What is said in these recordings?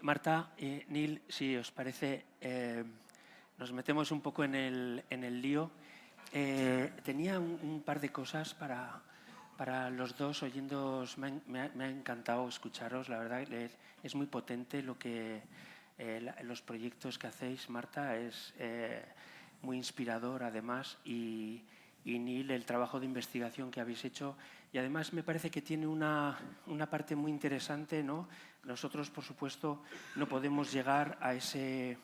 Marta, Neil, si os parece, nos metemos un poco en el lío. Tenía un par de cosas para los dos oyéndoos. Me ha encantado escucharos, la verdad. Es muy potente los proyectos que hacéis, Marta. Es muy inspirador, además. Y Neil, el trabajo de investigación que habéis hecho. Y además me parece que tiene una parte muy interesante, ¿no? Nosotros, por supuesto, no podemos llegar a ese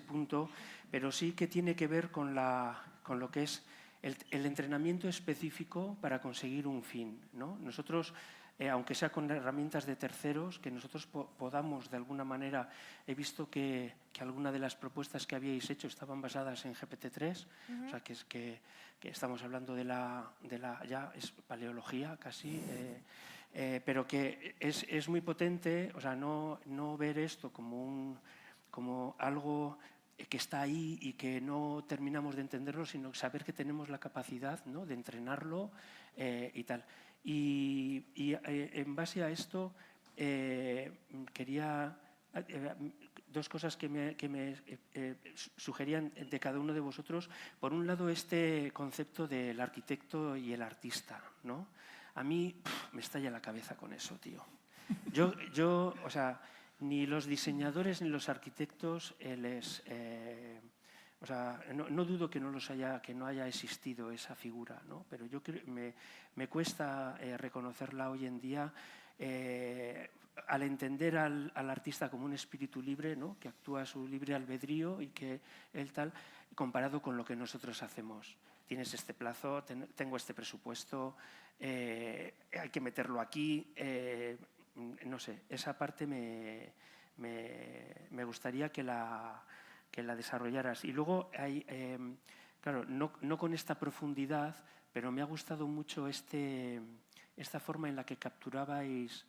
punto, pero sí que tiene que ver con lo que es el entrenamiento específico para conseguir un fin, ¿no? Nosotros, aunque sea con herramientas de terceros, que nosotros podamos de alguna manera, he visto que algunas de las propuestas que habíais hecho estaban basadas en GPT-3, o sea, que estamos hablando de ya es paleología casi, pero que es muy potente, o sea, no ver esto como algo que está ahí y que no terminamos de entenderlo, sino saber que tenemos la capacidad, ¿no?, de entrenarlo y tal. Y en base a esto quería dos cosas que me sugerían de cada uno de vosotros. Por un lado, este concepto del arquitecto y el artista, ¿no? A mí me estalla la cabeza con eso, tío. O sea, ni los diseñadores ni los arquitectos o sea, no dudo que no haya existido esa figura, ¿no? Pero yo creo, me cuesta reconocerla hoy en día al entender al artista como un espíritu libre, ¿no?, que actúa a su libre albedrío y que él tal, comparado con lo que nosotros hacemos. Tienes este plazo, tengo este presupuesto, hay que meterlo aquí. No sé, esa parte me gustaría que la desarrollaras. Y luego hay, claro, no con esta profundidad, pero me ha gustado mucho esta forma en la que capturabais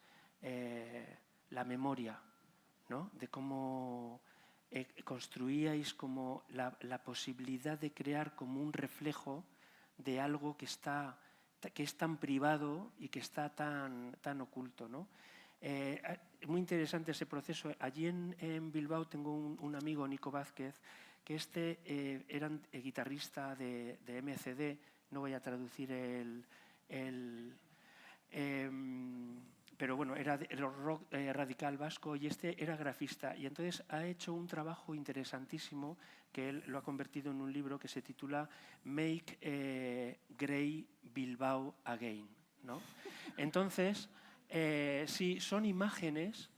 la memoria, ¿no?, de cómo construíais como la posibilidad de crear como un reflejo de algo que es tan privado y que está tan oculto, ¿no? Muy interesante ese proceso. Allí en Bilbao tengo un amigo, Nico Vázquez, que era guitarrista de MCD, no voy a traducir pero bueno, era el rock radical vasco, y era grafista, y entonces ha hecho un trabajo interesantísimo que él lo ha convertido en un libro que se titula Make Grey Bilbao Again, ¿no? Entonces, sí, son imágenes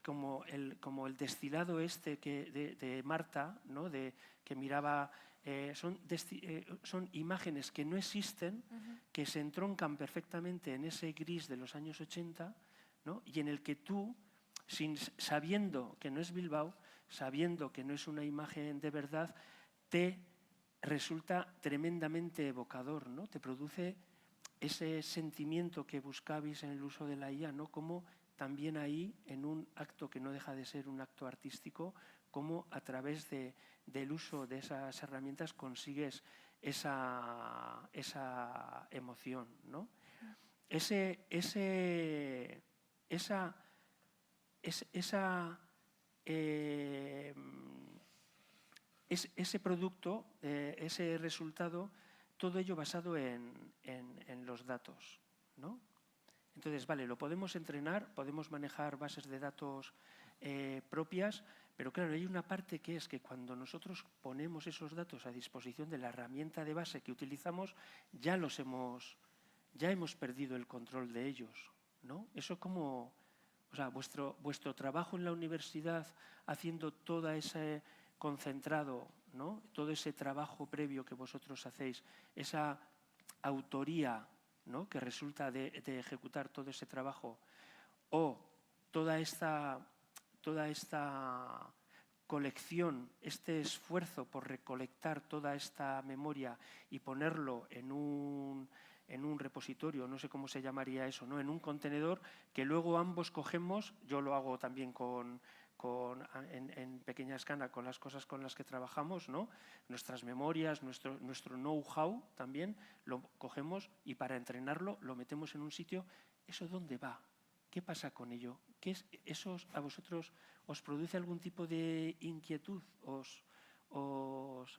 como el destilado de Marta, ¿no?, que miraba. Son imágenes que no existen, que se entroncan perfectamente en ese gris de los años 80, ¿no?, y en el que tú, sabiendo que no es Bilbao, sabiendo que no es una imagen de verdad, te resulta tremendamente evocador, ¿no? Te produce ese sentimiento que buscabais en el uso de la IA, ¿no? Como también ahí, en un acto que no deja de ser un acto artístico, cómo a través del uso de esas herramientas consigues esa emoción, ¿no? Ese producto, ese resultado, todo ello basado en los datos, ¿no? Entonces, vale, lo podemos entrenar, podemos manejar bases de datos propias, pero claro, hay una parte que es que cuando nosotros ponemos esos datos a disposición de la herramienta de base que utilizamos, ya hemos perdido el control de ellos, ¿no? Eso como, o sea, vuestro trabajo en la universidad haciendo todo ese concentrado, ¿no?, todo ese trabajo previo que vosotros hacéis, esa autoría, ¿no?, que resulta de ejecutar todo ese trabajo, o toda esta colección, este esfuerzo por recolectar toda esta memoria y ponerlo en un repositorio, no sé cómo se llamaría eso, ¿no?, en un contenedor que luego ambos cogemos. Yo lo hago también en pequeña escala con las cosas con las que trabajamos, ¿no?, nuestras memorias, nuestro know-how también lo cogemos, y para entrenarlo lo metemos en un sitio. ¿Eso dónde va? ¿Qué pasa con ello? ¿Eso a vosotros os produce algún tipo de inquietud?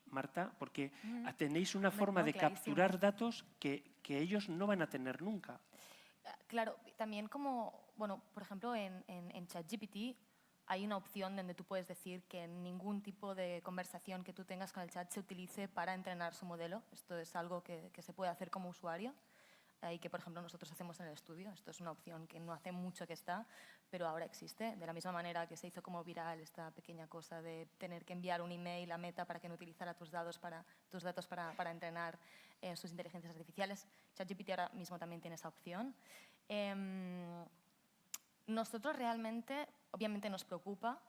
Marta, porque tenéis una forma de capturar datos que ellos no van a tener nunca. Claro, también como, bueno, por ejemplo, en ChatGPT hay una opción donde tú puedes decir que ningún tipo de conversación que tú tengas con el chat se utilice para entrenar su modelo. Esto es algo que se puede hacer como usuario y que, por ejemplo, nosotros hacemos en el estudio. Esto es una opción que no hace mucho que está, pero ahora existe. De la misma manera que se hizo como viral esta pequeña cosa de tener que enviar un email a Meta para que no utilizara tus datos para entrenar sus inteligencias artificiales. ChatGPT ahora mismo también tiene esa opción. Nosotros realmente, obviamente nos preocupa,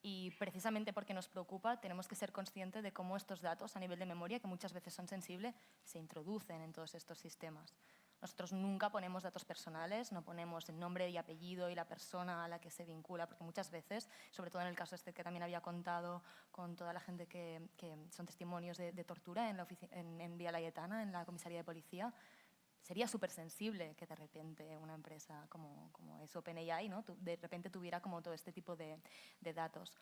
y precisamente porque nos preocupa tenemos que ser conscientes de cómo estos datos a nivel de memoria, que muchas veces son sensibles, se introducen en todos estos sistemas. Nosotros nunca ponemos datos personales, no ponemos el nombre y apellido y la persona a la que se vincula, porque muchas veces, sobre todo en el caso este que también había contado con toda la gente que son testimonios de tortura en Vía Laietana, en la comisaría de policía, sería súper sensible que de repente una empresa como es OpenAI, ¿no? De repente tuviera como todo este tipo de datos.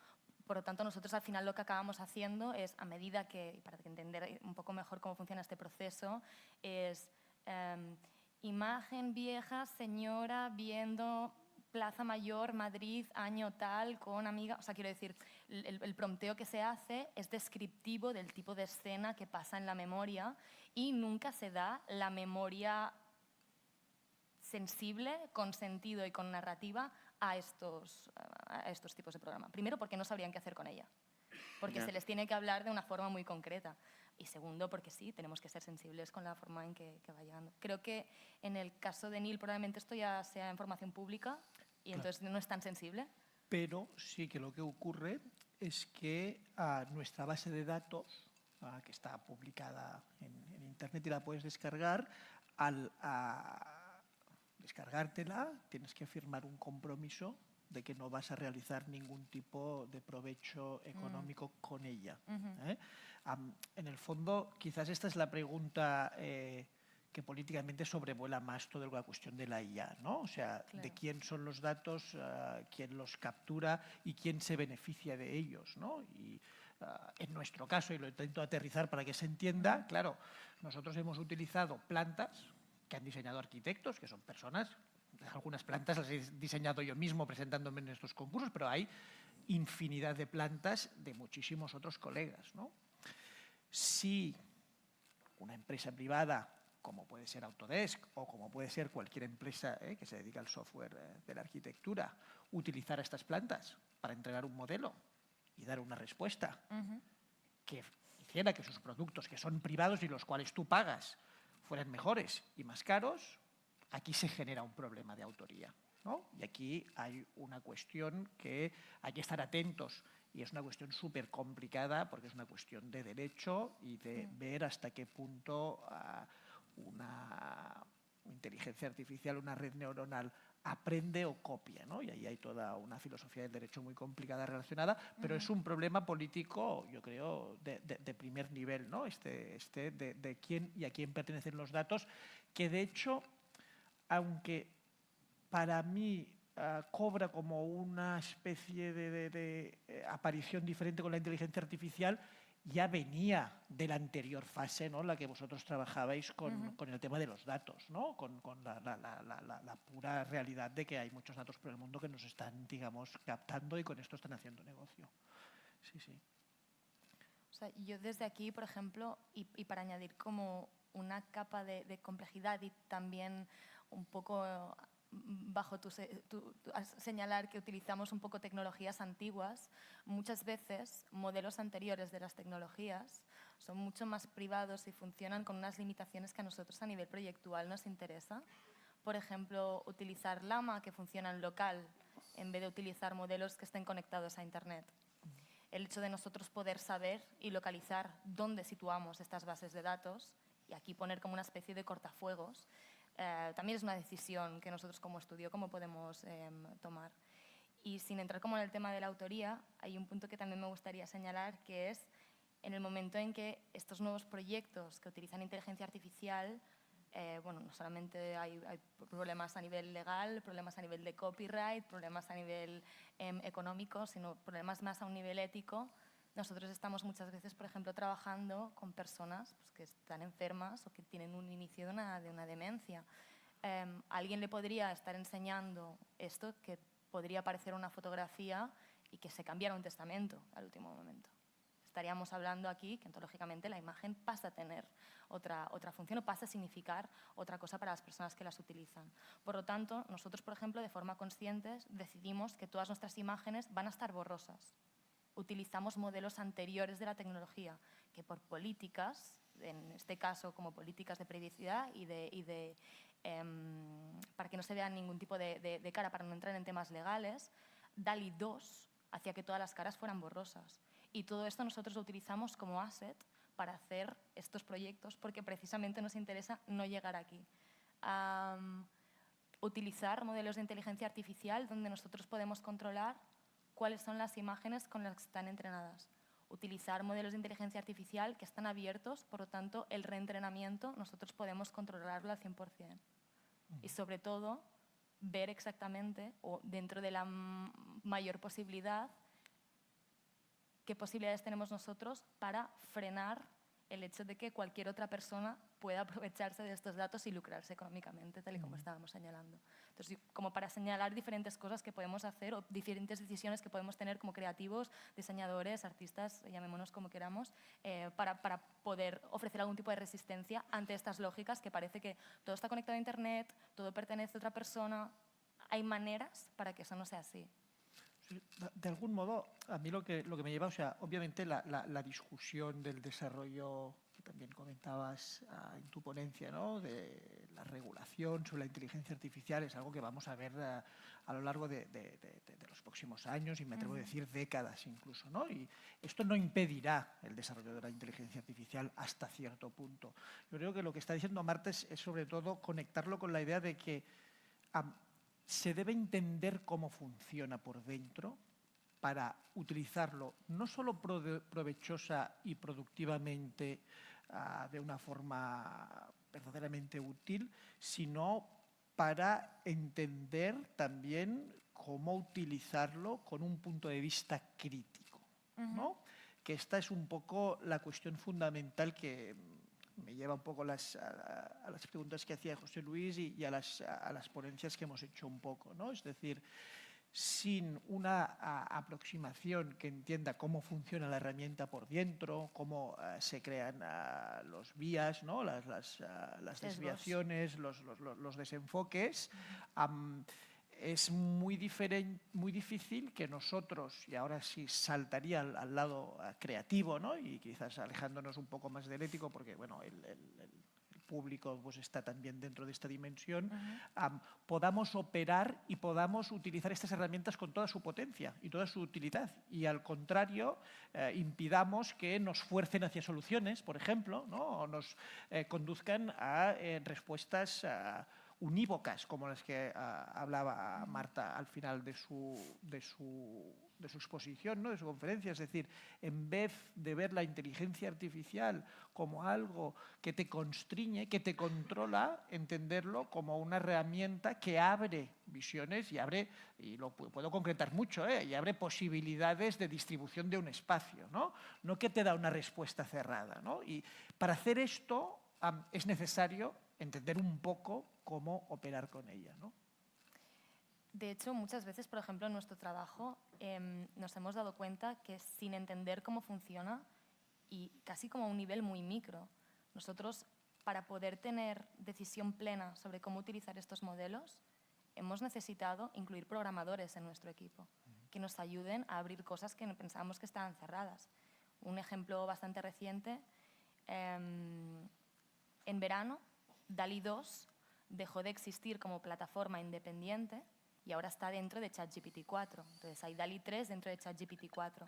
Por lo tanto, nosotros al final lo que acabamos haciendo es, a medida que, para entender un poco mejor cómo funciona este proceso, es imagen vieja, señora viendo Plaza Mayor, Madrid, año tal, con amiga. O sea, quiero decir, el prompteo que se hace es descriptivo del tipo de escena que pasa en la memoria y nunca se da la memoria sensible, con sentido y con narrativa a estos tipos de programa. Primero, porque no sabrían qué hacer con ella, porque se les tiene que hablar de una forma muy concreta. Y segundo, porque sí, tenemos que ser sensibles con la forma en que va llegando. Creo que en el caso de Neil probablemente esto ya sea información pública y entonces no es tan sensible. Pero sí que lo que ocurre es que nuestra base de datos, que está publicada en Internet y la puedes descargar, al descargártela tienes que firmar un compromiso de que no vas a realizar ningún tipo de provecho económico con ella. En el fondo, quizás esta es la pregunta que políticamente sobrevuela más toda la cuestión de la IA, ¿no? O sea, claro, de quién son los datos, quién los captura y quién se beneficia de ellos, ¿no? Y en nuestro caso, y lo intento aterrizar para que se entienda, claro, nosotros hemos utilizado plantas que han diseñado arquitectos, que son personas. Algunas plantas las he diseñado yo mismo presentándome en estos concursos, pero hay infinidad de plantas de muchísimos otros colegas, ¿no? Si una empresa privada, como puede ser Autodesk o como puede ser cualquier empresa que se dedica al software de la arquitectura, utilizara estas plantas para entrenar un modelo y dar una respuesta que hiciera que sus productos, que son privados y los cuales tú pagas, fueran mejores y más caros, aquí se genera un problema de autoría, ¿no? Y aquí hay una cuestión que hay que estar atentos y es una cuestión súper complicada porque es una cuestión de derecho y de ver hasta qué punto una inteligencia artificial, una red neuronal aprende o copia, ¿no? Y ahí hay toda una filosofía del derecho muy complicada relacionada, pero es un problema político, yo creo, de primer nivel, ¿no? De quién y a quién pertenecen los datos, que de hecho, aunque para mí cobra como una especie de aparición diferente con la inteligencia artificial, ya venía de la anterior fase, ¿no? La que vosotros trabajabais con el tema de los datos, ¿no? Con la pura realidad de que hay muchos datos por el mundo que nos están, digamos, captando y con esto están haciendo negocio. Sí, sí. O sea, yo desde aquí, por ejemplo, y para añadir como una capa de complejidad y también un poco bajo señalar que utilizamos un poco tecnologías antiguas, muchas veces modelos anteriores de las tecnologías son mucho más privados y funcionan con unas limitaciones que a nosotros a nivel proyectual nos interesa. Por ejemplo, utilizar Llama, que funciona en local, en vez de utilizar modelos que estén conectados a Internet. El hecho de nosotros poder saber y localizar dónde situamos estas bases de datos y aquí poner como una especie de cortafuegos, también es una decisión que nosotros como estudio cómo podemos tomar. Y sin entrar como en el tema de la autoría, hay un punto que también me gustaría señalar, que es en el momento en que estos nuevos proyectos que utilizan inteligencia artificial bueno, no solamente hay problemas a nivel legal, problemas a nivel de copyright, problemas a nivel económico, sino problemas más a un nivel ético. Nosotros estamos muchas veces, por ejemplo, trabajando con personas pues, que están enfermas o que tienen un inicio de una demencia. Alguien le podría estar enseñando esto que podría parecer una fotografía y que se cambiara un testamento al último momento. Estaríamos hablando aquí que ontológicamente la imagen pasa a tener otra función o pasa a significar otra cosa para las personas que las utilizan. Por lo tanto, nosotros, por ejemplo, de forma consciente decidimos que todas nuestras imágenes van a estar borrosas. Utilizamos modelos anteriores de la tecnología que por políticas, en este caso como políticas de privacidad para que no se vea ningún tipo de cara, para no entrar en temas legales, DALL-E 2 hacía que todas las caras fueran borrosas. Y todo esto nosotros lo utilizamos como asset para hacer estos proyectos porque precisamente nos interesa no llegar aquí. Utilizar modelos de inteligencia artificial donde nosotros podemos controlar cuáles son las imágenes con las que están entrenadas. Utilizar modelos de inteligencia artificial que están abiertos, por lo tanto, el reentrenamiento nosotros podemos controlarlo al 100%. Y sobre todo, ver exactamente, o dentro de la mayor posibilidad, qué posibilidades tenemos nosotros para frenar el hecho de que cualquier otra persona pueda aprovecharse de estos datos y lucrarse económicamente, tal y como estábamos señalando. Entonces, como para señalar diferentes cosas que podemos hacer o diferentes decisiones que podemos tener como creativos, diseñadores, artistas, llamémonos como queramos, para poder ofrecer algún tipo de resistencia ante estas lógicas que parece que todo está conectado a Internet, todo pertenece a otra persona. Hay maneras para que eso no sea así. De algún modo, a mí lo que me lleva, o sea, obviamente la discusión del desarrollo que también comentabas en tu ponencia, ¿no? De la regulación sobre la inteligencia artificial es algo que vamos a ver a lo largo de los próximos años y me atrevo a decir décadas incluso, ¿no? Y esto no impedirá el desarrollo de la inteligencia artificial hasta cierto punto. Yo creo que lo que está diciendo Marta es sobre todo conectarlo con la idea de que se debe entender cómo funciona por dentro para utilizarlo no solo provechosa y productivamente de una forma verdaderamente útil, sino para entender también cómo utilizarlo con un punto de vista crítico, ¿no? Que esta es un poco la cuestión fundamental que me lleva un poco a las preguntas que hacía José Luis y a las ponencias que hemos hecho un poco, ¿no? Es decir, sin una aproximación que entienda cómo funciona la herramienta por dentro, cómo se crean los vías, ¿no? las desviaciones, los desenfoques, es muy difícil que nosotros, y ahora sí saltaría al lado creativo, ¿no? Y quizás alejándonos un poco más del ético, porque bueno, el público pues, está también dentro de esta dimensión, podamos operar y podamos utilizar estas herramientas con toda su potencia y toda su utilidad. Y al contrario, impidamos que nos fuercen hacia soluciones, por ejemplo, ¿no? O nos conduzcan a respuestas unívocas, como las que hablaba Marta al final de su exposición, ¿no? De su conferencia. Es decir, en vez de ver la inteligencia artificial como algo que te constriñe, que te controla, entenderlo como una herramienta que abre visiones y abre, y lo puedo concretar mucho, y abre posibilidades de distribución de un espacio, ¿no? No que te da una respuesta cerrada, ¿no? Y para hacer esto es necesario entender un poco cómo operar con ella, ¿no? De hecho, muchas veces, por ejemplo, en nuestro trabajo nos hemos dado cuenta que sin entender cómo funciona y casi como a un nivel muy micro, nosotros, para poder tener decisión plena sobre cómo utilizar estos modelos, hemos necesitado incluir programadores en nuestro equipo que nos ayuden a abrir cosas que pensábamos que estaban cerradas. Un ejemplo bastante reciente, en verano, DALL-E 2 dejó de existir como plataforma independiente y ahora está dentro de ChatGPT 4. Entonces hay DALL-E 3 dentro de ChatGPT 4.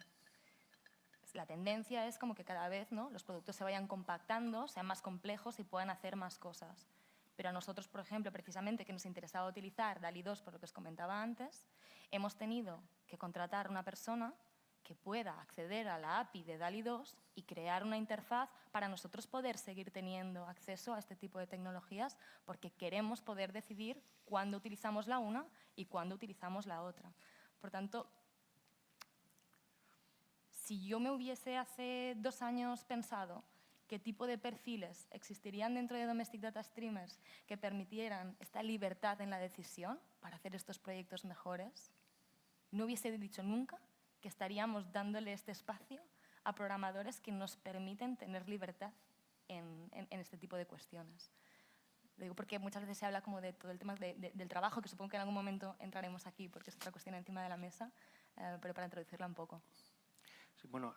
La tendencia es como que cada vez, ¿no?, los productos se vayan compactando, sean más complejos y puedan hacer más cosas. Pero a nosotros, por ejemplo, precisamente que nos interesaba utilizar DALL-E 2 por lo que os comentaba antes, hemos tenido que contratar una persona que pueda acceder a la API de DALL-E 2 y crear una interfaz para nosotros poder seguir teniendo acceso a este tipo de tecnologías, porque queremos poder decidir cuándo utilizamos la una y cuándo utilizamos la otra. Por tanto, si yo me hubiese hace 2 años pensado qué tipo de perfiles existirían dentro de Domestic Data Streamers que permitieran esta libertad en la decisión para hacer estos proyectos mejores, no hubiese dicho nunca que estaríamos dándole este espacio a programadores que nos permiten tener libertad en este tipo de cuestiones. Lo digo porque muchas veces se habla como de todo el tema del trabajo, que supongo que en algún momento entraremos aquí porque es otra cuestión encima de la mesa, pero para introducirla un poco. Sí, bueno,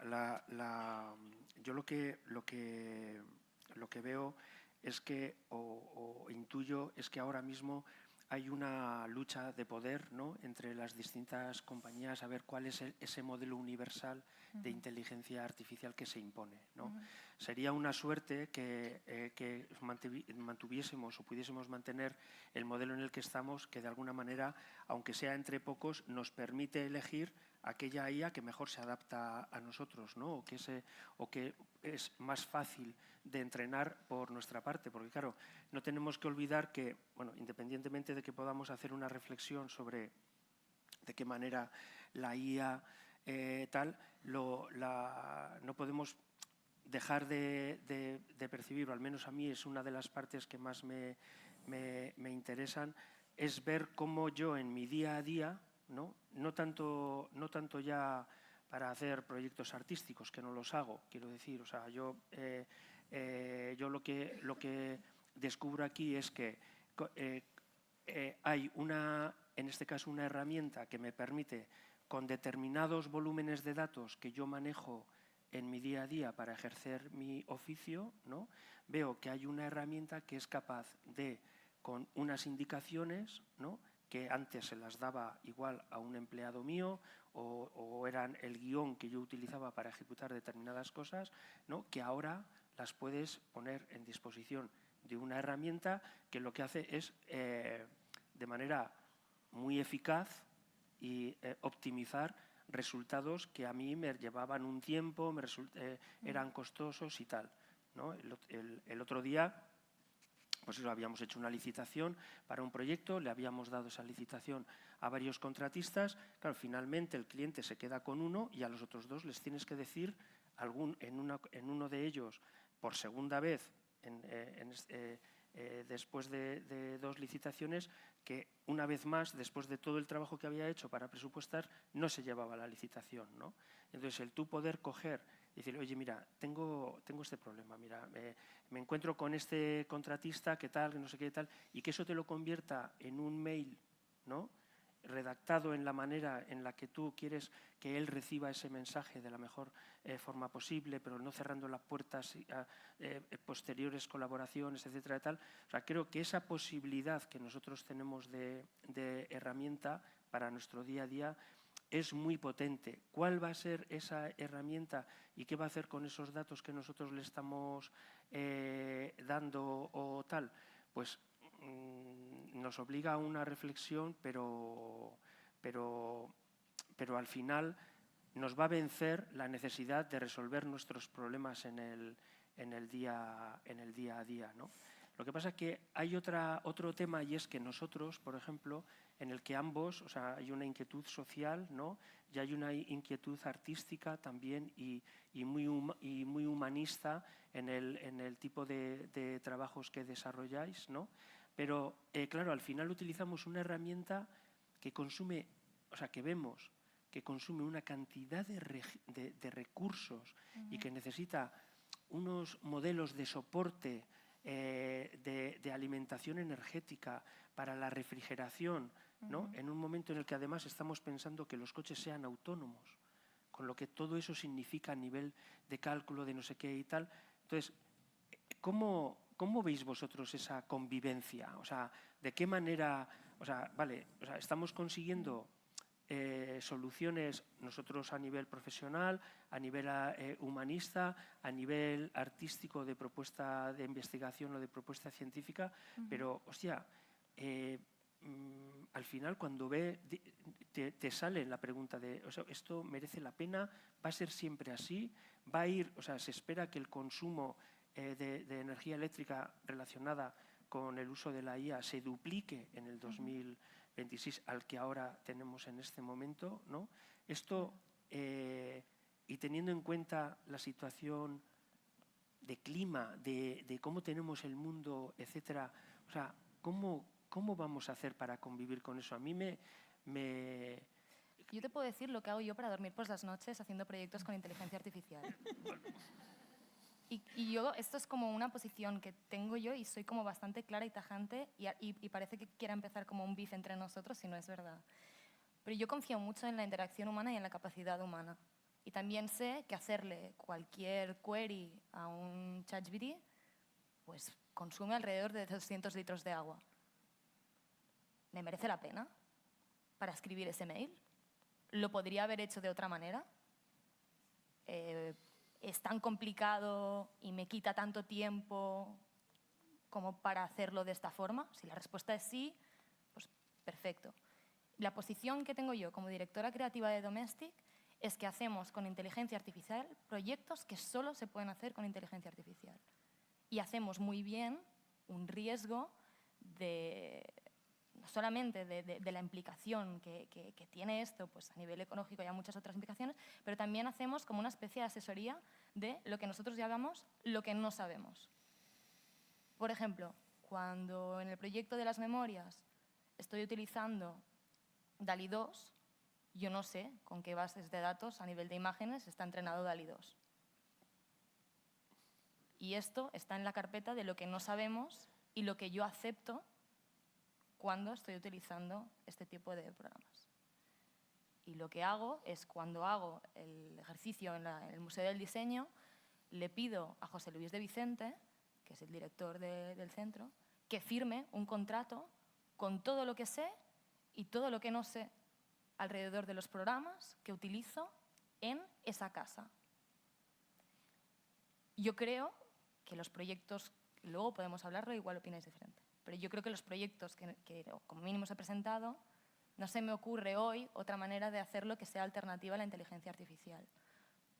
yo lo que veo es que, o intuyo, es que ahora mismo hay una lucha de poder, ¿no?, entre las distintas compañías a ver cuál es ese modelo universal de inteligencia artificial que se impone, ¿no? Sería una suerte que mantuviésemos o pudiésemos mantener el modelo en el que estamos, que de alguna manera, aunque sea entre pocos, nos permite elegir aquella IA que mejor se adapta a nosotros, ¿no?, o que es más fácil de entrenar por nuestra parte, porque claro, no tenemos que olvidar que, bueno, independientemente de que podamos hacer una reflexión sobre de qué manera la IA no podemos dejar de percibir, o al menos a mí es una de las partes que más me interesan, es ver cómo yo en mi día a día, no tanto ya para hacer proyectos artísticos, que no los hago, quiero decir, o sea, yo lo que descubro aquí es que hay en este caso una herramienta que me permite, con determinados volúmenes de datos que yo manejo en mi día a día para ejercer mi oficio, ¿no?, veo que hay una herramienta que es capaz de, con unas indicaciones, ¿no?, que antes se las daba igual a un empleado mío o eran el guión que yo utilizaba para ejecutar determinadas cosas, ¿no?, que ahora las puedes poner en disposición de una herramienta que lo que hace es, de manera muy eficaz, y optimizar resultados que a mí me llevaban un tiempo, eran costosos y tal, ¿no? El otro día, pues eso, habíamos hecho una licitación para un proyecto, le habíamos dado esa licitación a varios contratistas, claro, finalmente el cliente se queda con uno y a los otros dos les tienes que decir en uno de ellos, por segunda vez, después de 2 licitaciones, que una vez más, después de todo el trabajo que había hecho para presupuestar, no se llevaba la licitación, ¿no? Entonces, el tú poder coger y decir, oye, mira, tengo este problema, mira, me encuentro con este contratista, qué tal, no sé qué tal, y que eso te lo convierta en un mail, ¿no?, redactado en la manera en la que tú quieres que él reciba ese mensaje de la mejor forma posible, pero no cerrando las puertas a posteriores colaboraciones, etcétera, tal. O sea, creo que esa posibilidad que nosotros tenemos de herramienta para nuestro día a día es muy potente. ¿Cuál va a ser esa herramienta y qué va a hacer con esos datos que nosotros le estamos dando o tal? Pues nos obliga a una reflexión, pero al final nos va a vencer la necesidad de resolver nuestros problemas en el día a día, ¿no? Lo que pasa es que hay otro tema, y es que nosotros, por ejemplo, en el que ambos, o sea, hay una inquietud social, ¿no?, y hay una inquietud artística también y muy humanista en el tipo de trabajos que desarrolláis, ¿no? Pero, claro, al final utilizamos una herramienta que consume, o sea, que vemos que consume una cantidad de recursos y que necesita unos modelos de soporte de alimentación energética para la refrigeración, ¿no?, en un momento en el que además estamos pensando que los coches sean autónomos, con lo que todo eso significa a nivel de cálculo de no sé qué y tal. Entonces, ¿cómo veis vosotros esa convivencia? O sea, ¿de qué manera? O sea, vale, o sea, estamos consiguiendo soluciones nosotros a nivel profesional, a nivel humanista, a nivel artístico de propuesta de investigación o de propuesta científica, pero, hostia, al final cuando te sale la pregunta de, o sea, ¿esto merece la pena? ¿Va a ser siempre así? ¿Va a ir, o sea, se espera que el consumo de energía eléctrica relacionada con el uso de la IA se duplique en el 2026 al que ahora tenemos en este momento, ¿no? Esto, y teniendo en cuenta la situación de clima, de cómo tenemos el mundo, etcétera, o sea, ¿cómo vamos a hacer para convivir con eso? A mí Yo te puedo decir lo que hago yo para dormir por las noches haciendo proyectos con inteligencia artificial. Y yo, esto es como una posición que tengo yo y soy como bastante clara y tajante y parece que quiera empezar como un beef entre nosotros y no es verdad. Pero yo confío mucho en la interacción humana y en la capacidad humana. Y también sé que hacerle cualquier query a un ChatGPT pues consume alrededor de 200 litros de agua. ¿Me merece la pena para escribir ese mail? ¿Lo podría haber hecho de otra manera? ¿Es tan complicado y me quita tanto tiempo como para hacerlo de esta forma? Si la respuesta es sí, pues perfecto. La posición que tengo yo como directora creativa de Domestic es que hacemos con inteligencia artificial proyectos que solo se pueden hacer con inteligencia artificial. Y hacemos muy bien un riesgo no solamente de la implicación que tiene esto pues a nivel ecológico y a muchas otras implicaciones, pero también hacemos como una especie de asesoría de lo que nosotros llamamos lo que no sabemos. Por ejemplo, cuando en el proyecto de las memorias estoy utilizando DALL-E 2, yo no sé con qué bases de datos a nivel de imágenes está entrenado DALL-E 2. Y esto está en la carpeta de lo que no sabemos y lo que yo acepto cuando estoy utilizando este tipo de programas. Y lo que hago es, cuando hago el ejercicio en el Museo del Diseño, le pido a José Luis de Vicente, que es el director del centro, que firme un contrato con todo lo que sé y todo lo que no sé alrededor de los programas que utilizo en esa casa. Yo creo que los proyectos, luego podemos hablarlo, igual opináis diferente, pero yo creo que los proyectos que como mínimo os he presentado, no se me ocurre hoy otra manera de hacerlo que sea alternativa a la inteligencia artificial.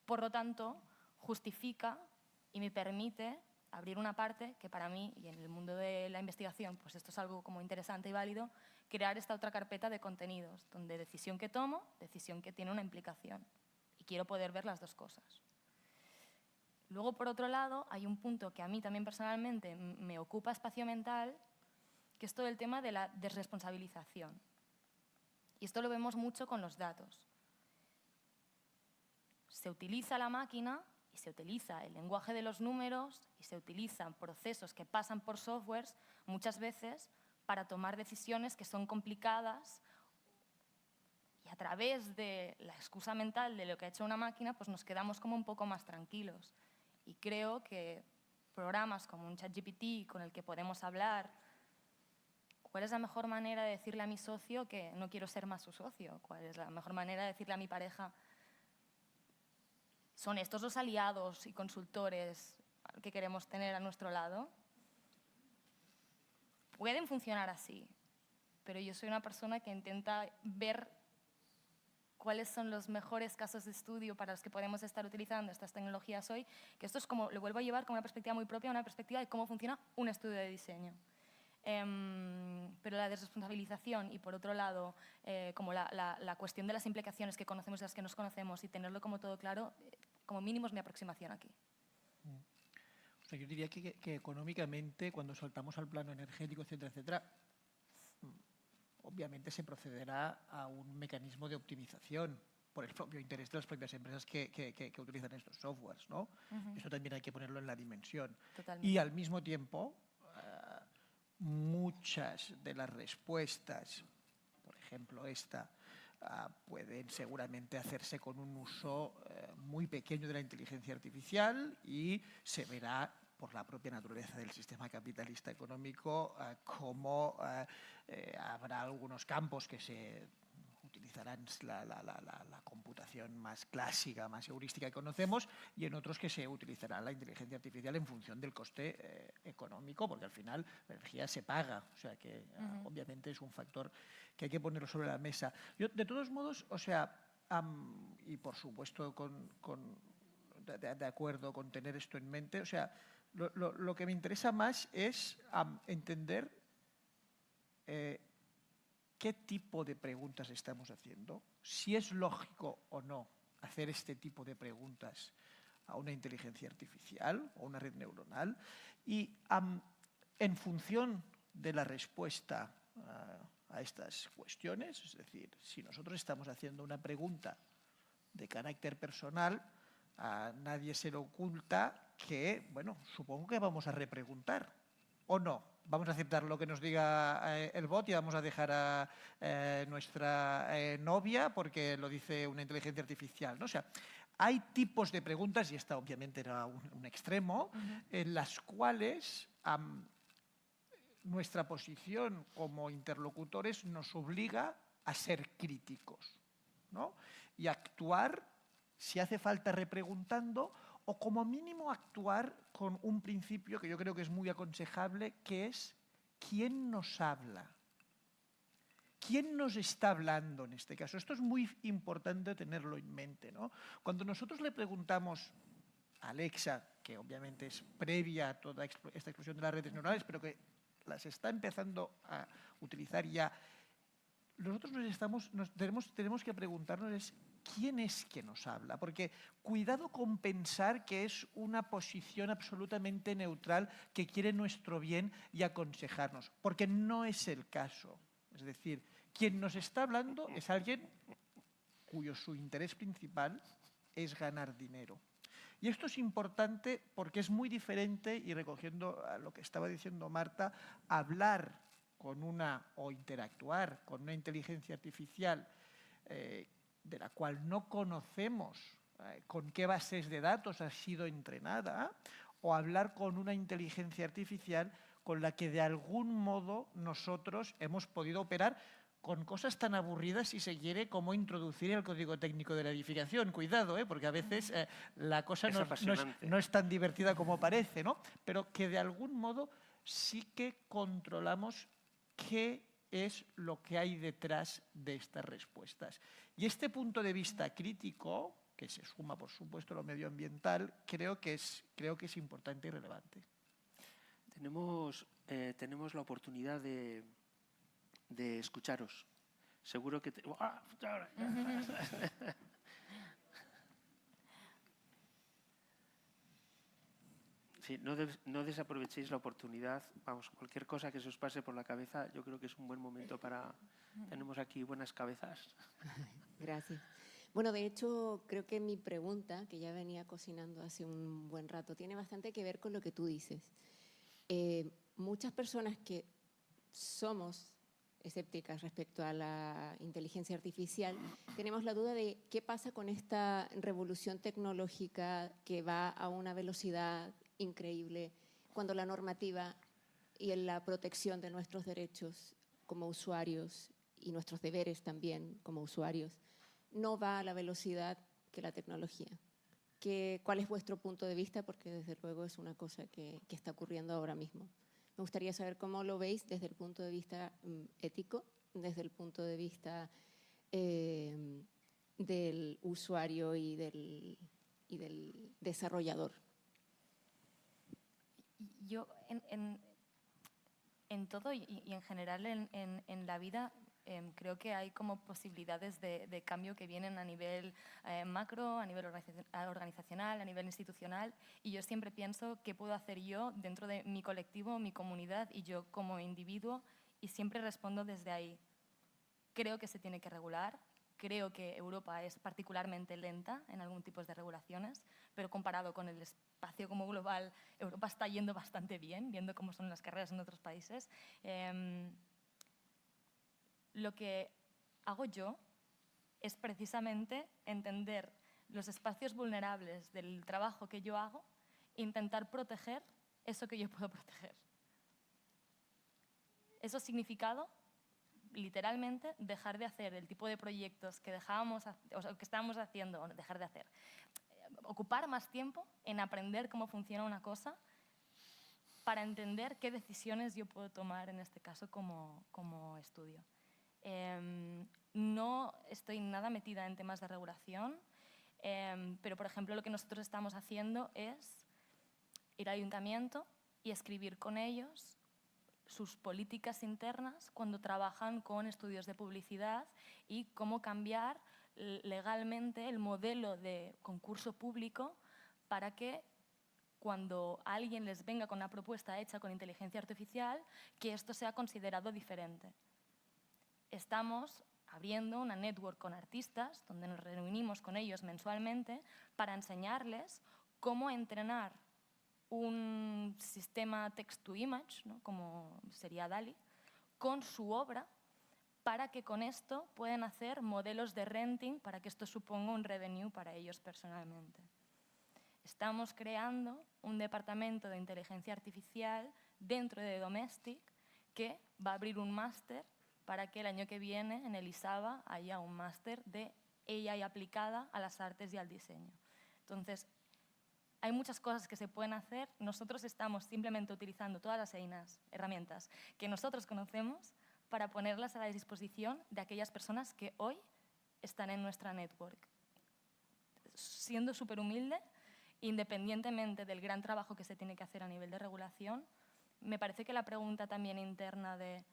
Por lo tanto, justifica y me permite abrir una parte que para mí, y en el mundo de la investigación, pues esto es algo como interesante y válido, crear esta otra carpeta de contenidos, donde decisión que tomo, decisión que tiene una implicación. Y quiero poder ver las dos cosas. Luego, por otro lado, hay un punto que a mí también personalmente me ocupa espacio mental, que es todo el tema de la desresponsabilización. Y esto lo vemos mucho con los datos. Se utiliza la máquina y se utiliza el lenguaje de los números y se utilizan procesos que pasan por softwares muchas veces para tomar decisiones que son complicadas, y a través de la excusa mental de lo que ha hecho una máquina pues nos quedamos como un poco más tranquilos. Y creo que programas como un ChatGPT con el que podemos hablar, ¿cuál es la mejor manera de decirle a mi socio que no quiero ser más su socio? ¿Cuál es la mejor manera de decirle a mi pareja? ¿Son estos los aliados y consultores que queremos tener a nuestro lado? Pueden funcionar así, pero yo soy una persona que intenta ver cuáles son los mejores casos de estudio para los que podemos estar utilizando estas tecnologías hoy, que esto es como, lo vuelvo a llevar como una perspectiva muy propia, una perspectiva de cómo funciona un estudio de diseño. Pero la desresponsabilización y, por otro lado, como la cuestión de las implicaciones que conocemos y las que no conocemos y tenerlo como todo claro, como mínimo es mi aproximación aquí. O sea, yo diría que económicamente, cuando saltamos al plano energético, etcétera, etcétera, obviamente se procederá a un mecanismo de optimización por el propio interés de las propias empresas que utilizan estos softwares, ¿no? Eso también hay que ponerlo en la dimensión. Totalmente. Y al mismo tiempo, muchas de las respuestas, por ejemplo esta, pueden seguramente hacerse con un uso muy pequeño de la inteligencia artificial y se verá por la propia naturaleza del sistema capitalista económico cómo habrá algunos campos que se utilizarán la computación más clásica, más heurística que conocemos, y en otros que se utilizará la inteligencia artificial en función del coste económico, porque al final la energía se paga, o sea que obviamente es un factor que hay que ponerlo sobre la mesa. Yo, de todos modos, o sea, y por supuesto de acuerdo con tener esto en mente, o sea, lo que me interesa más es entender qué tipo de preguntas estamos haciendo, si es lógico o no hacer este tipo de preguntas a una inteligencia artificial o una red neuronal, y en función de la respuesta a estas cuestiones, es decir, si nosotros estamos haciendo una pregunta de carácter personal, a nadie se le oculta que, bueno, supongo que vamos a repreguntar, ¿o no? Vamos a aceptar lo que nos diga el bot y vamos a dejar a nuestra novia porque lo dice una inteligencia artificial, ¿no? O sea, hay tipos de preguntas, y esta obviamente era un extremo, en las cuales nuestra posición como interlocutores nos obliga a ser críticos, ¿no? Y actuar, si hace falta, repreguntando, o como mínimo actuar con un principio que yo creo que es muy aconsejable, que es ¿quién nos habla? ¿Quién nos está hablando en este caso? Esto es muy importante tenerlo en mente, ¿no? Cuando nosotros le preguntamos a Alexa, que obviamente es previa a toda esta explosión de las redes neuronales, pero que las está empezando a utilizar ya, nosotros tenemos que preguntarnos ¿quién es que nos habla? Porque cuidado con pensar que es una posición absolutamente neutral que quiere nuestro bien y aconsejarnos, porque no es el caso. Es decir, quien nos está hablando es alguien su interés principal es ganar dinero. Y esto es importante porque es muy diferente, y recogiendo a lo que estaba diciendo Marta, hablar con o interactuar con una inteligencia artificial de la cual no conocemos con qué bases de datos ha sido entrenada, o hablar con una inteligencia artificial con la que de algún modo nosotros hemos podido operar con cosas tan aburridas, si se quiere, como introducir el código técnico de la edificación. Cuidado, porque a veces la cosa no es tan divertida como parece, ¿no? Pero que de algún modo sí que controlamos qué es lo que hay detrás de estas respuestas. Y este punto de vista crítico, que se suma, por supuesto, a lo medioambiental, creo que es importante y relevante. Tenemos la oportunidad de escucharos. Seguro que... Sí, no desaprovechéis la oportunidad. Vamos, cualquier cosa que se os pase por la cabeza, yo creo que es un buen momento para... Tenemos aquí buenas cabezas. Gracias. Bueno, de hecho, creo que mi pregunta, que ya venía cocinando hace un buen rato, tiene bastante que ver con lo que tú dices. Muchas personas que somos escépticas respecto a la inteligencia artificial, tenemos la duda de qué pasa con esta revolución tecnológica que va a una velocidad increíble cuando la normativa y la protección de nuestros derechos como usuarios y nuestros deberes también como usuarios no va a la velocidad que la tecnología. ¿Cuál es vuestro punto de vista? Porque desde luego es una cosa que está ocurriendo ahora mismo. Me gustaría saber cómo lo veis desde el punto de vista ético, desde el punto de vista del usuario y del desarrollador. Yo en todo y en general en la vida creo que hay como posibilidades de cambio que vienen a nivel macro, a nivel organizacional, a nivel institucional, y yo siempre pienso qué puedo hacer yo dentro de mi colectivo, mi comunidad y yo como individuo, y siempre respondo desde ahí. Creo que se tiene que regular, creo que Europa es particularmente lenta en algún tipo de regulaciones, pero comparado con el espacio como global, Europa está yendo bastante bien, viendo cómo son las carreras en otros países. Lo que hago yo es precisamente entender los espacios vulnerables del trabajo que yo hago e intentar proteger eso que yo puedo proteger. Eso significado literalmente dejar de hacer el tipo de proyectos que que estábamos haciendo, o dejar de hacer, ocupar más tiempo en aprender cómo funciona una cosa para entender qué decisiones yo puedo tomar en este caso como estudio. No estoy nada metida en temas de regulación, pero por ejemplo lo que nosotros estamos haciendo es ir al ayuntamiento y escribir con ellos sus políticas internas cuando trabajan con estudios de publicidad y cómo cambiar legalmente el modelo de concurso público para que cuando alguien les venga con una propuesta hecha con inteligencia artificial, que esto sea considerado diferente. Estamos abriendo una network con artistas, donde nos reunimos con ellos mensualmente para enseñarles cómo entrenar un sistema text-to-image, ¿no?, como sería DALL-E, con su obra, para que con esto puedan hacer modelos de renting para que esto suponga un revenue para ellos personalmente. Estamos creando un departamento de inteligencia artificial dentro de Domestic que va a abrir un máster para que el año que viene en el ISABA haya un máster de AI aplicada a las artes y al diseño. Entonces, hay muchas cosas que se pueden hacer. Nosotros estamos simplemente utilizando todas las herramientas que nosotros conocemos para ponerlas a la disposición de aquellas personas que hoy están en nuestra network. Siendo súper humilde, independientemente del gran trabajo que se tiene que hacer a nivel de regulación, me parece que la pregunta también interna de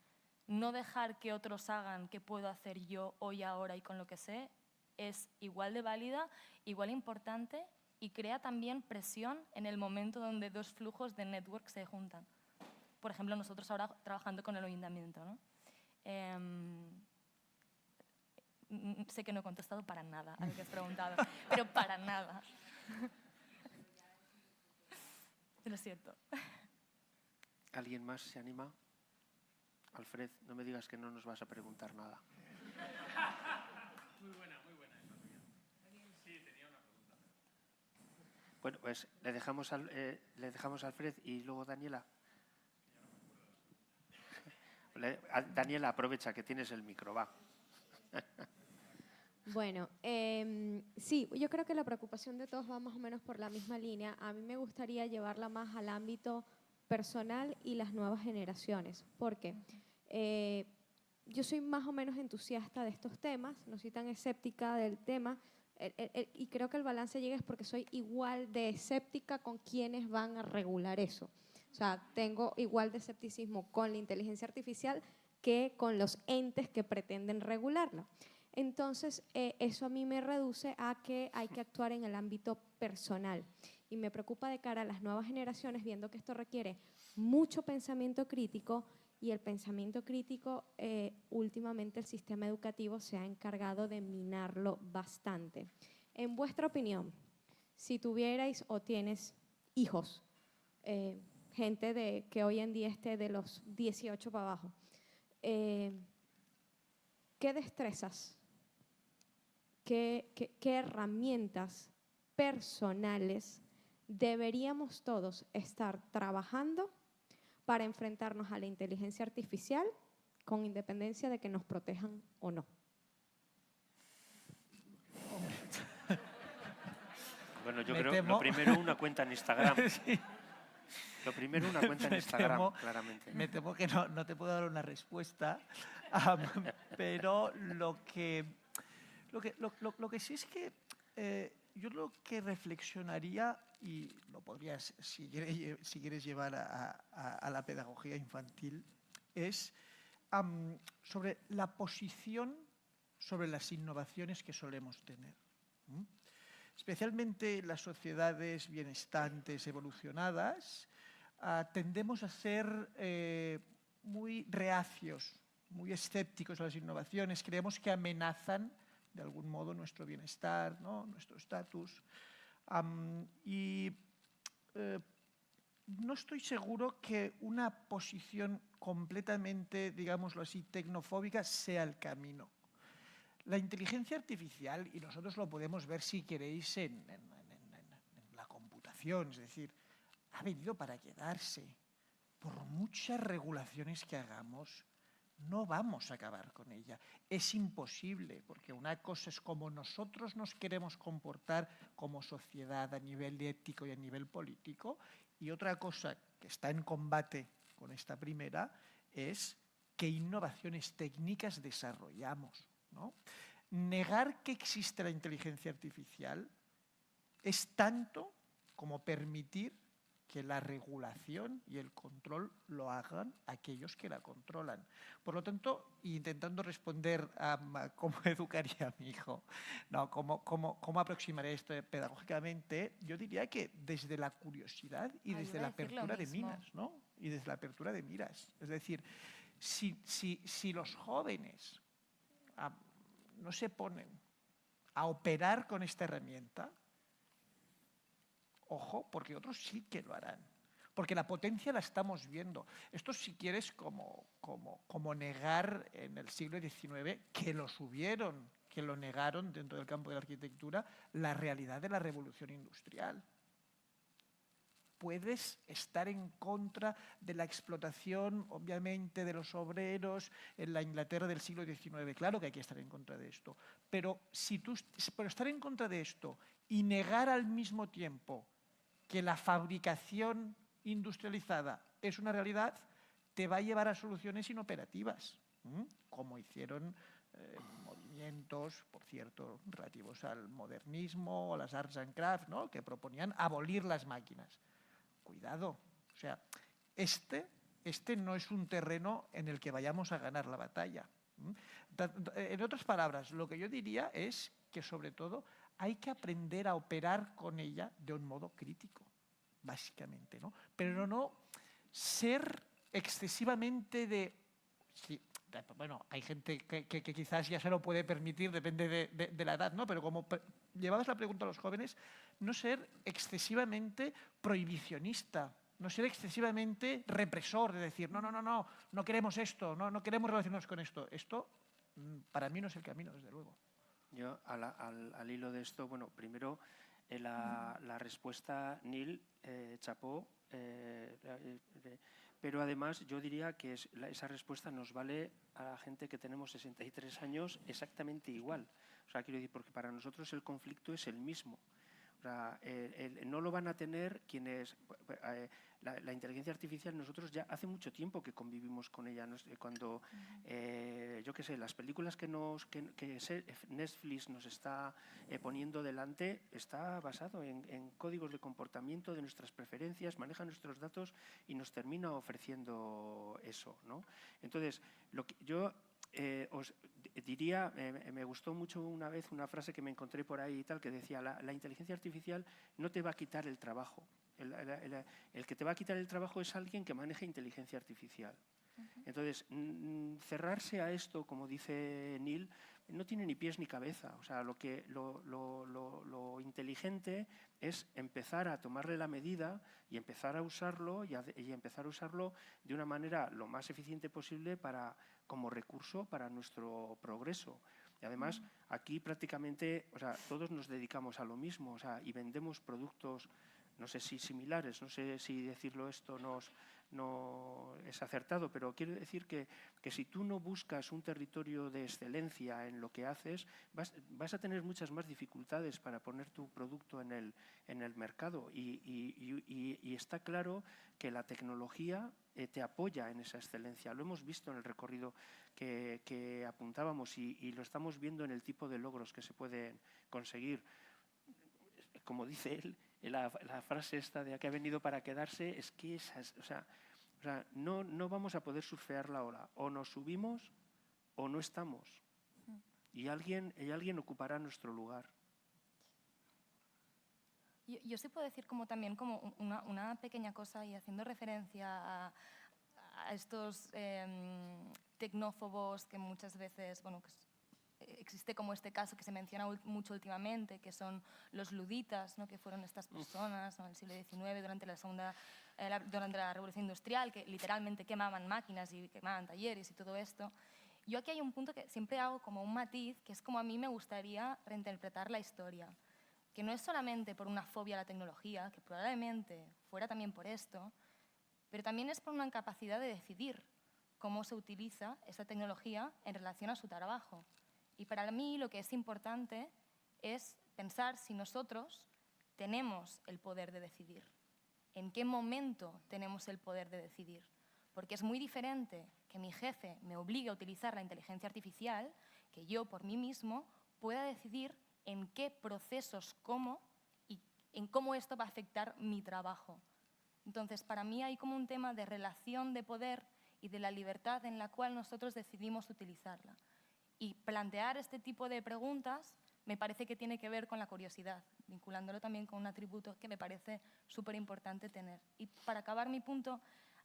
no dejar que otros hagan qué puedo hacer yo hoy, ahora y con lo que sé, es igual de válida, igual importante y crea también presión en el momento donde dos flujos de network se juntan. Por ejemplo, nosotros ahora trabajando con el ayuntamiento, ¿no? Sé que no he contestado para nada a lo que has preguntado, pero para nada. Lo siento. ¿Alguien más se anima? Alfred, no me digas que no nos vas a preguntar nada. Muy buena. Sí, tenía una pregunta. Bueno, pues le dejamos a Alfred y luego Daniela. Daniela, aprovecha que tienes el micro, va. Bueno, sí, yo creo que la preocupación de todos va más o menos por la misma línea. A mí me gustaría llevarla más al ámbito personal y las nuevas generaciones. ¿Por qué? Yo soy más o menos entusiasta de estos temas, no soy tan escéptica del tema, y creo que el balance llega es porque soy igual de escéptica con quienes van a regular eso. O sea, tengo igual de escepticismo con la inteligencia artificial que con los entes que pretenden regularla. Entonces, eso a mí me reduce a que hay que actuar en el ámbito personal. Y me preocupa de cara a las nuevas generaciones, viendo que esto requiere mucho pensamiento crítico, y el pensamiento crítico, últimamente el sistema educativo se ha encargado de minarlo bastante. En vuestra opinión, si tuvierais o tienes hijos, gente que hoy en día esté de los 18 para abajo, ¿qué destrezas, qué herramientas personales deberíamos todos estar trabajando para enfrentarnos a la inteligencia artificial con independencia de que nos protejan o no? Bueno, yo creo que lo primero una cuenta en Instagram. Sí. Lo primero una cuenta en Instagram, claramente. Me temo que no te puedo dar una respuesta, pero lo que sí es que yo lo que reflexionaría, y lo podrías, si quieres llevar a la pedagogía infantil, es sobre la posición sobre las innovaciones que solemos tener. Especialmente las sociedades bienestantes, evolucionadas, tendemos a ser muy reacios, muy escépticos a las innovaciones. Creemos que amenazan de algún modo nuestro bienestar, ¿no?, nuestro estatus. No estoy seguro que una posición completamente, digámoslo así, tecnofóbica sea el camino. La inteligencia artificial, y nosotros lo podemos ver si queréis en la computación, es decir, ha venido para quedarse. Por muchas regulaciones que hagamos, No vamos a acabar con ella. Es imposible, porque una cosa es cómo nosotros nos queremos comportar como sociedad a nivel ético y a nivel político, y otra cosa que está en combate con esta primera es qué innovaciones técnicas desarrollamos, ¿no? Negar que existe la inteligencia artificial es tanto como permitir que la regulación y el control lo hagan aquellos que la controlan. Por lo tanto, intentando responder a cómo educaría a mi hijo, no, cómo aproximaré esto pedagógicamente, yo diría que desde la curiosidad y desde la apertura de miras, ¿no? Y desde la apertura de miras. Es decir, si los jóvenes no se ponen a operar con esta herramienta, ojo, porque otros sí que lo harán. Porque la potencia la estamos viendo. Esto, si quieres, como negar en el siglo XIX, que lo negaron dentro del campo de la arquitectura, la realidad de la revolución industrial. Puedes estar en contra de la explotación, obviamente, de los obreros en la Inglaterra del siglo XIX. Claro que hay que estar en contra de esto. Pero estar en contra de esto y negar al mismo tiempo que la fabricación industrializada es una realidad, te va a llevar a soluciones inoperativas, como hicieron movimientos, por cierto, relativos al modernismo o las arts and crafts, ¿no?, que proponían abolir las máquinas. Cuidado, o sea, este no es un terreno en el que vayamos a ganar la batalla. En otras palabras, lo que yo diría es que, sobre todo, hay que aprender a operar con ella de un modo crítico, básicamente, ¿no? Pero no ser excesivamente sí, bueno, hay gente que quizás ya se lo puede permitir, depende de la edad, ¿no? Pero como llevabas la pregunta a los jóvenes, no ser excesivamente prohibicionista, no ser excesivamente represor, de decir, no queremos esto, no queremos relacionarnos con esto. Esto, para mí, no es el camino, desde luego. Yo, al hilo de esto, bueno, primero la respuesta, Neil, chapó, pero además yo diría que esa respuesta nos vale a la gente que tenemos 63 años exactamente igual. O sea, quiero decir, porque para nosotros el conflicto es el mismo. O sea, no lo van a tener quienes... La inteligencia artificial, nosotros ya hace mucho tiempo que convivimos con ella. Cuando, yo qué sé, las películas que Netflix nos está poniendo delante, está basado en códigos de comportamiento de nuestras preferencias, maneja nuestros datos y nos termina ofreciendo eso, ¿no? Entonces, lo que yo os diría, me gustó mucho una vez una frase que me encontré por ahí y tal, que decía, la inteligencia artificial no te va a quitar el trabajo. El que te va a quitar el trabajo es alguien que maneje inteligencia artificial. Entonces, cerrarse a esto, como dice Neil, no tiene ni pies ni cabeza. O sea, lo inteligente es empezar a tomarle la medida y empezar a usarlo y empezar a usarlo de una manera lo más eficiente posible como recurso para nuestro progreso. Y además, aquí prácticamente, o sea, todos nos dedicamos a lo mismo, o sea, y vendemos productos, no sé si similares, no sé si decirlo esto no es acertado, pero quiero decir que si tú no buscas un territorio de excelencia en lo que haces, vas a tener muchas más dificultades para poner tu producto en el mercado. Y está claro que la tecnología te apoya en esa excelencia. Lo hemos visto en el recorrido que apuntábamos y lo estamos viendo en el tipo de logros que se pueden conseguir. Como dice él, la frase esta de que ha venido para quedarse, es que no vamos a poder surfear la ola. O nos subimos o no estamos. Y alguien ocupará nuestro lugar. Yo sí puedo decir también una pequeña cosa, y haciendo referencia a estos tecnófobos que muchas veces, bueno, existe como este caso que se menciona mucho últimamente, que son los luditas, ¿no?, que fueron estas personas, ¿no?, en el siglo XIX, durante la Revolución Industrial, que literalmente quemaban máquinas y quemaban talleres y todo esto. Yo aquí hay un punto que siempre hago como un matiz, que es como a mí me gustaría reinterpretar la historia, que no es solamente por una fobia a la tecnología, que probablemente fuera también por esto, pero también es por una incapacidad de decidir cómo se utiliza esa tecnología en relación a su trabajo. Y para mí lo que es importante es pensar si nosotros tenemos el poder de decidir. ¿En qué momento tenemos el poder de decidir? Porque es muy diferente que mi jefe me obligue a utilizar la inteligencia artificial que yo por mí mismo pueda decidir en qué procesos como y en cómo esto va a afectar mi trabajo. Entonces, para mí hay como un tema de relación de poder y de la libertad en la cual nosotros decidimos utilizarla. Y plantear este tipo de preguntas me parece que tiene que ver con la curiosidad, vinculándolo también con un atributo que me parece súper importante tener. Y para acabar mi punto,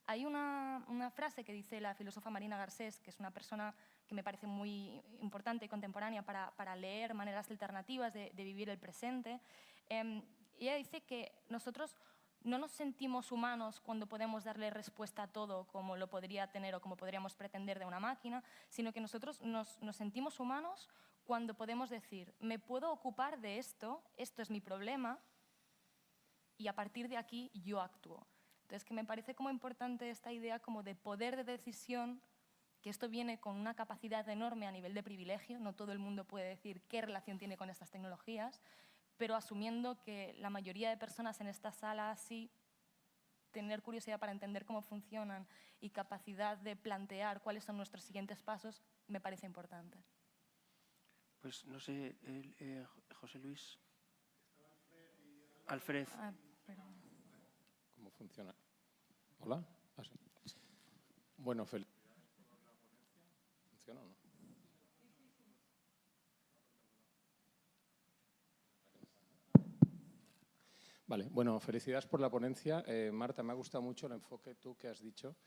hay una frase que dice la filósofa Marina Garcés, que es una persona que me parece muy importante y contemporánea para leer maneras alternativas de vivir el presente. Ella dice que nosotros no nos sentimos humanos cuando podemos darle respuesta a todo como lo podría tener o como podríamos pretender de una máquina, sino que nosotros nos sentimos humanos cuando podemos decir, me puedo ocupar de esto, esto es mi problema, y a partir de aquí yo actúo. Entonces, que me parece como importante esta idea como de poder de decisión, que esto viene con una capacidad enorme a nivel de privilegio, no todo el mundo puede decir qué relación tiene con estas tecnologías, pero asumiendo que la mayoría de personas en esta sala sí tener curiosidad para entender cómo funcionan y capacidad de plantear cuáles son nuestros siguientes pasos, me parece importante. Pues no sé, José Luis. Alfred. Ah, perdón. ¿Cómo funciona? ¿Hola? Ah, sí. Bueno, felicidades por la ponencia. ¿Funciona o no? Vale, bueno, felicidades por la ponencia. Marta, me ha gustado mucho el enfoque tú que has dicho,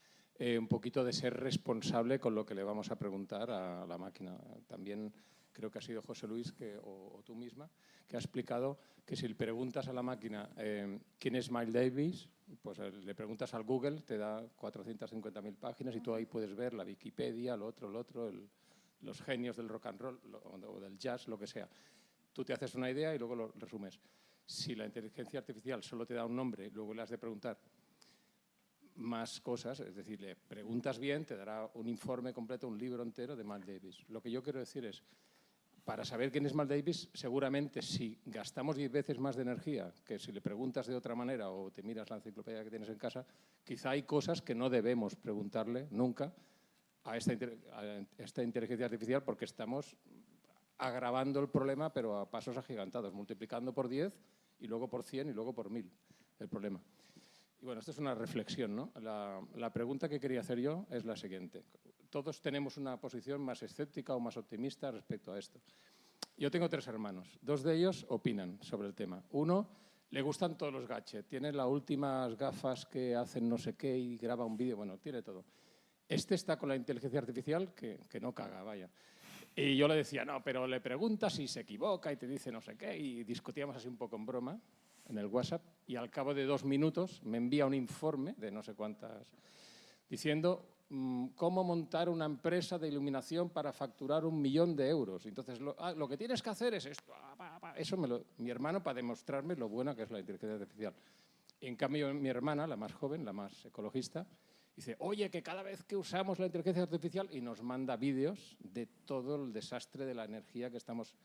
un poquito de ser responsable con lo que le vamos a preguntar a la máquina. También creo que ha sido José Luis o tú misma, que ha explicado que si le preguntas a la máquina quién es Miles Davis, pues le preguntas al Google, te da 450.000 páginas y tú ahí puedes ver la Wikipedia, lo otro, los genios del rock and roll o del jazz, lo que sea. Tú te haces una idea y luego lo resumes. Si la inteligencia artificial solo te da un nombre, luego le has de preguntar más cosas, es decir, le preguntas bien, te dará un informe completo, un libro entero de Miles Davis. Lo que yo quiero decir es, para saber quién es Miles Davis, seguramente si gastamos 10 veces más de energía que si le preguntas de otra manera o te miras la enciclopedia que tienes en casa, quizá hay cosas que no debemos preguntarle nunca a esta inteligencia artificial porque estamos agravando el problema, pero a pasos agigantados, multiplicando por 10 y luego por 100 y luego por 1000 el problema. Y bueno, esto es una reflexión, ¿no? La pregunta que quería hacer yo es la siguiente. Todos tenemos una posición más escéptica o más optimista respecto a esto. Yo tengo 3 hermanos. 2 de ellos opinan sobre el tema. Uno, le gustan todos los gadgets. Tiene las últimas gafas que hacen no sé qué y graba un vídeo. Bueno, tiene todo. Este está con la inteligencia artificial que no caga, vaya. Y yo le decía, no, pero le preguntas y se equivoca y te dice no sé qué. Y discutíamos así un poco en broma en el WhatsApp. Y al cabo de 2 minutos me envía un informe de no sé cuántas, diciendo cómo montar una empresa de iluminación para facturar 1 millón de euros. Entonces, lo que tienes que hacer es esto. Eso mi hermano para demostrarme lo buena que es la inteligencia artificial. Y en cambio, mi hermana, la más joven, la más ecologista, dice, oye, que cada vez que usamos la inteligencia artificial y nos manda vídeos de todo el desastre de la energía que estamos,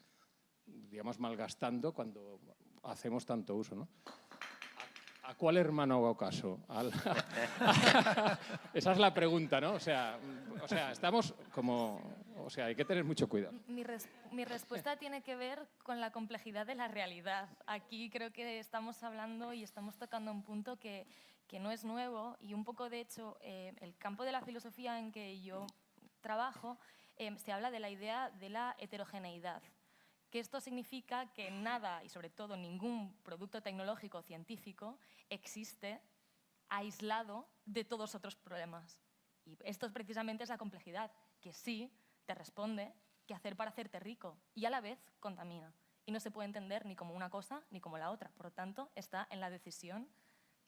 digamos, malgastando cuando hacemos tanto uso, ¿no? ¿A cuál hermano hago caso? Esa es la pregunta, ¿no? O sea, estamos como... O sea, hay que tener mucho cuidado. Mi respuesta tiene que ver con la complejidad de la realidad. Aquí creo que estamos hablando y estamos tocando un punto que no es nuevo y un poco, de hecho, el campo de la filosofía en que yo trabajo se habla de la idea de la heterogeneidad. Que esto significa que nada, y sobre todo ningún producto tecnológico o científico, existe aislado de todos otros problemas. Y esto precisamente es la complejidad, que sí te responde qué hacer para hacerte rico y a la vez contamina. Y no se puede entender ni como una cosa ni como la otra. Por lo tanto, está en la decisión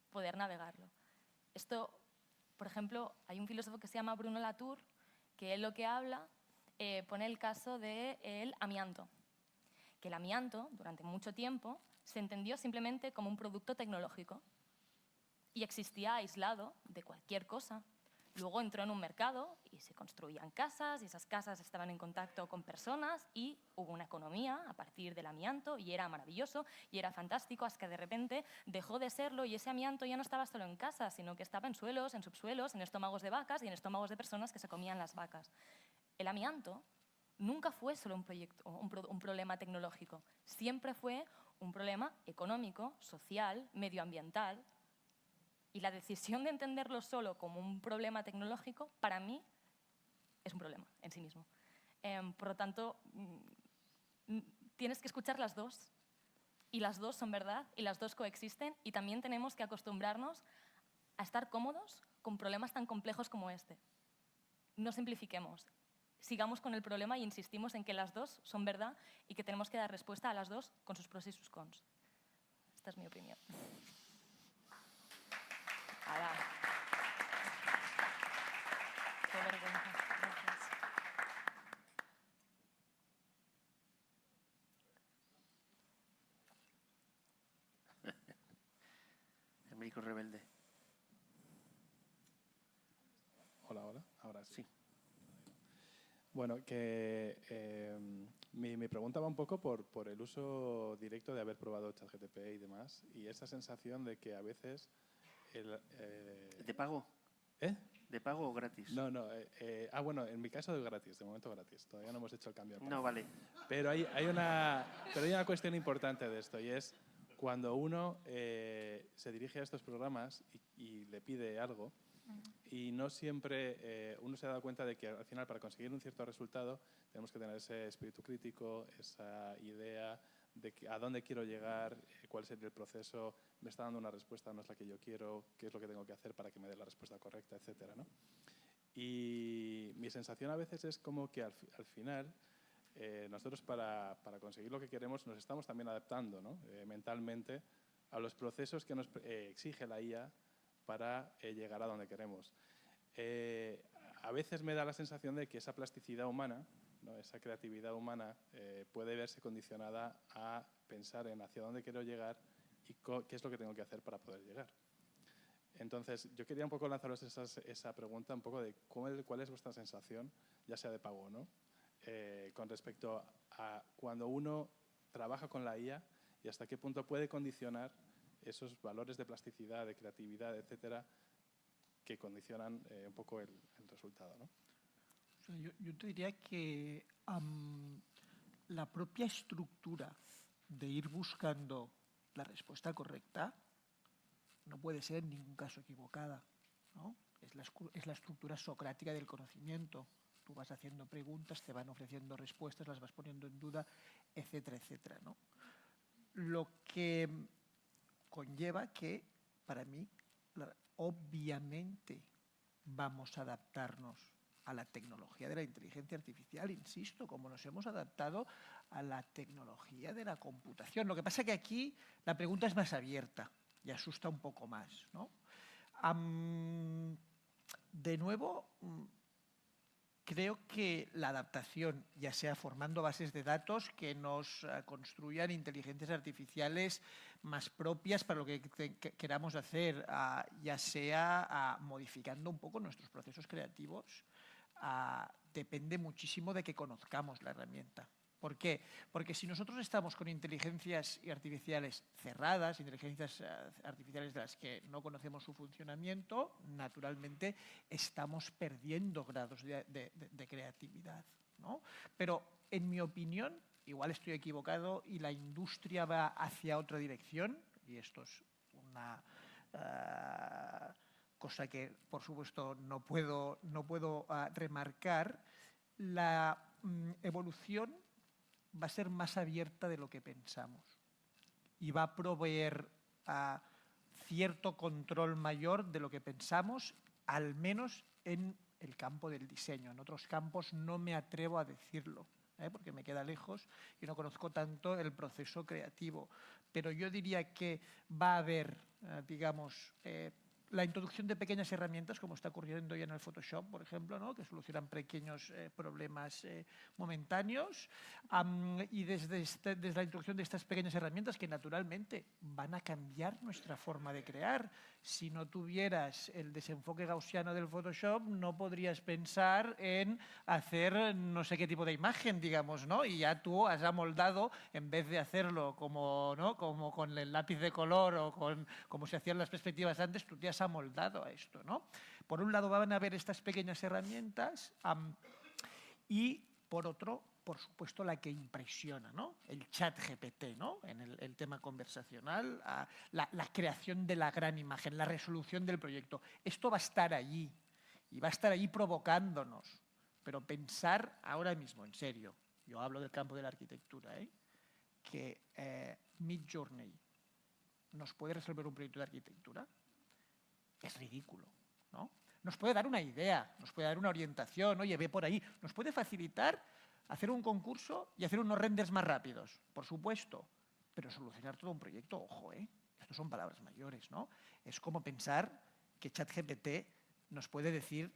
poder navegarlo. Esto, por ejemplo, hay un filósofo que se llama Bruno Latour, que él lo que habla, pone el caso del amianto. Que el amianto, durante mucho tiempo, se entendió simplemente como un producto tecnológico y existía aislado de cualquier cosa. Luego entró en un mercado y se construían casas y esas casas estaban en contacto con personas y hubo una economía a partir del amianto y era maravilloso y era fantástico hasta que de repente dejó de serlo y ese amianto ya no estaba solo en casas, sino que estaba en suelos, en subsuelos, en estómagos de vacas y en estómagos de personas que se comían las vacas. El amianto nunca fue solo un problema tecnológico, siempre fue un problema económico, social, medioambiental. Y la decisión de entenderlo solo como un problema tecnológico, para mí, es un problema en sí mismo. Por lo tanto, tienes que escuchar las dos. Y las dos son verdad, y las dos coexisten, y también tenemos que acostumbrarnos a estar cómodos con problemas tan complejos como este. No simplifiquemos. Sigamos con el problema y insistimos en que las dos son verdad y que tenemos que dar respuesta a las dos con sus pros y sus cons. Esta es mi opinión. Ala. Qué vergüenza. Gracias. El médico rebelde. Hola, hola. Ahora sí. Sí. Bueno, que mi pregunta va un poco por el uso directo de haber probado ChatGPT y demás, y esa sensación de que a veces... ¿De pago? ¿Eh? ¿De pago o gratis? No, no. Bueno, en mi caso es gratis, de momento gratis. Todavía no hemos hecho el cambio. al No, precio. vale. Pero hay una cuestión importante de esto, y es cuando uno se dirige a estos programas y le pide algo, y no siempre uno se ha dado cuenta de que al final para conseguir un cierto resultado tenemos que tener ese espíritu crítico, esa idea de a dónde quiero llegar, cuál es el proceso, me está dando una respuesta, no es la que yo quiero, qué es lo que tengo que hacer para que me dé la respuesta correcta, etcétera, ¿no? Y mi sensación a veces es como que al final nosotros para conseguir lo que queremos nos estamos también adaptando, ¿no? Mentalmente a los procesos que nos exige la IA para llegar a donde queremos. A veces me da la sensación de que esa plasticidad humana, ¿no? Esa creatividad humana puede verse condicionada a pensar en hacia dónde quiero llegar y qué es lo que tengo que hacer para poder llegar. Entonces, yo quería un poco lanzaros esa pregunta, un poco de cuál es vuestra sensación, ya sea de pago o no, con respecto a cuando uno trabaja con la IA y hasta qué punto puede condicionar esos valores de plasticidad, de creatividad, etcétera, que condicionan un poco el resultado, ¿no? O sea, yo te diría que la propia estructura de ir buscando la respuesta correcta no puede ser en ningún caso equivocada, ¿no? Es la estructura socrática del conocimiento. Tú vas haciendo preguntas, te van ofreciendo respuestas, las vas poniendo en duda, etcétera, etcétera, ¿no? Lo que conlleva que, para mí, obviamente vamos a adaptarnos a la tecnología de la inteligencia artificial, insisto, como nos hemos adaptado a la tecnología de la computación. Lo que pasa es que aquí la pregunta es más abierta y asusta un poco más, ¿no? De nuevo, creo que la adaptación, ya sea formando bases de datos que nos construyan inteligencias artificiales más propias para lo que queramos hacer, ya sea modificando un poco nuestros procesos creativos, depende muchísimo de que conozcamos la herramienta. ¿Por qué? Porque si nosotros estamos con inteligencias artificiales cerradas, inteligencias artificiales de las que no conocemos su funcionamiento, naturalmente estamos perdiendo grados de creatividad, ¿no? Pero, en mi opinión, igual estoy equivocado y la industria va hacia otra dirección, y esto es una cosa que, por supuesto, no puedo remarcar, la evolución va a ser más abierta de lo que pensamos y va a proveer cierto control mayor de lo que pensamos, al menos en el campo del diseño. En otros campos no me atrevo a decirlo, porque me queda lejos y no conozco tanto el proceso creativo. Pero yo diría que va a haber, digamos, la introducción de pequeñas herramientas, como está ocurriendo ya en el Photoshop, por ejemplo, ¿no? Que solucionan pequeños problemas momentáneos. Y desde la introducción de estas pequeñas herramientas, que naturalmente van a cambiar nuestra forma de crear. Si no tuvieras el desenfoque gaussiano del Photoshop, no podrías pensar en hacer no sé qué tipo de imagen, digamos, ¿no? Y ya tú has amoldado, en vez de hacerlo como, ¿no? Como con el lápiz de color o como se hacían las perspectivas antes, tú te has amoldado a esto, ¿no? Por un lado van a haber estas pequeñas herramientas y por otro, por supuesto, la que impresiona, ¿no? El chat GPT, ¿no? En el tema conversacional, la creación de la gran imagen, la resolución del proyecto. Esto va a estar allí y va a estar allí provocándonos. Pero pensar ahora mismo, en serio, yo hablo del campo de la arquitectura, que Midjourney nos puede resolver un proyecto de arquitectura, es ridículo, ¿no? Nos puede dar una idea, nos puede dar una orientación, oye, ve por ahí, nos puede facilitar hacer un concurso y hacer unos renders más rápidos, por supuesto, pero solucionar todo un proyecto, ojo, estos son palabras mayores, ¿no? Es como pensar que ChatGPT nos puede decir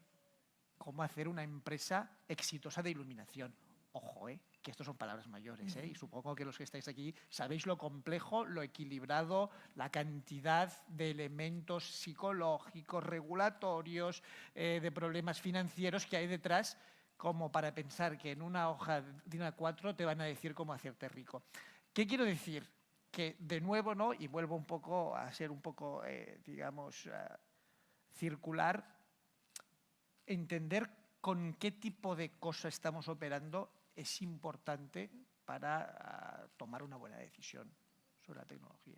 cómo hacer una empresa exitosa de iluminación. Ojo, que estos son palabras mayores, y supongo que los que estáis aquí sabéis lo complejo, lo equilibrado, la cantidad de elementos psicológicos, regulatorios, de problemas financieros que hay detrás, como para pensar que en una hoja de una A4 te van a decir cómo hacerte rico. ¿Qué quiero decir? Que de nuevo, ¿no? Y vuelvo un poco a ser un poco, digamos, circular, entender con qué tipo de cosa estamos operando es importante para tomar una buena decisión sobre la tecnología.